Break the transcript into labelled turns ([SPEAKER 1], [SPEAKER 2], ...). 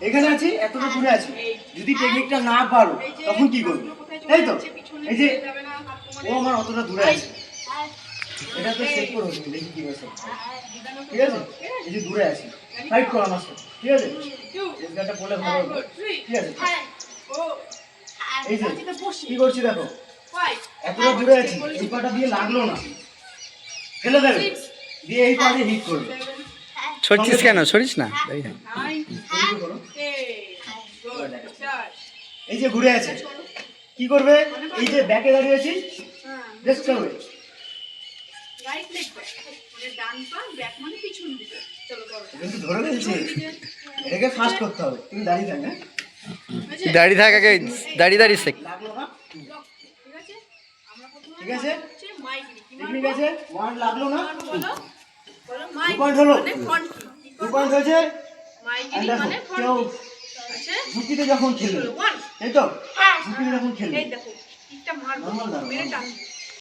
[SPEAKER 1] এখানে আছি, এতটা দূরে আছি, যদি টেকনিকটা না পারো তখন কি করবে? তাই তো, এই যে ও আমার অতটা দূরে আছে, এটা তো চেক করো, দেখি কি হয়েছে। ঠিক আছে, এই যে দূরে আছি, ফাইট করো আমার সাথে, ঠিক আছে? এই গানটা বলে ভালো হবে, ঠিক আছে? এই যে কি করছি দেখো, এতটা দূরে আছি, এই পাটা দিয়ে লাগলো না, ফেলে দেবে, দিয়ে এই পা দিয়ে হিট করবে।
[SPEAKER 2] ছড়ছিস কেন? ছড়িস না।
[SPEAKER 1] এই যে ঘুরে আছে, কি করবে? এই যে ব্যাকে দাঁড়িয়ে আছি, বেস্ট করবে, কিন্তু ধরে ফেলছি, এটাকে ফাস্ট করতে হবে। তুমি দাঁড়িয়ে থাক, হ্যাঁ?
[SPEAKER 2] দাঁড়িয়ে থাক আগে, দাঁড়িয়ে দাঁড়িয়ে শেখ।
[SPEAKER 1] লাগলো না, ঠিক আছে, ঠিক আছে, ওয়ান লাগলো না, 2 পয়েন্ট হলো, 2 পয়েন্ট হয়েছে। কেউ ঝুঁকিতে যখন খেলবে, তাই তো, ঝুঁকিতে যখন খেলবে নর্মাল দাঁড়াও,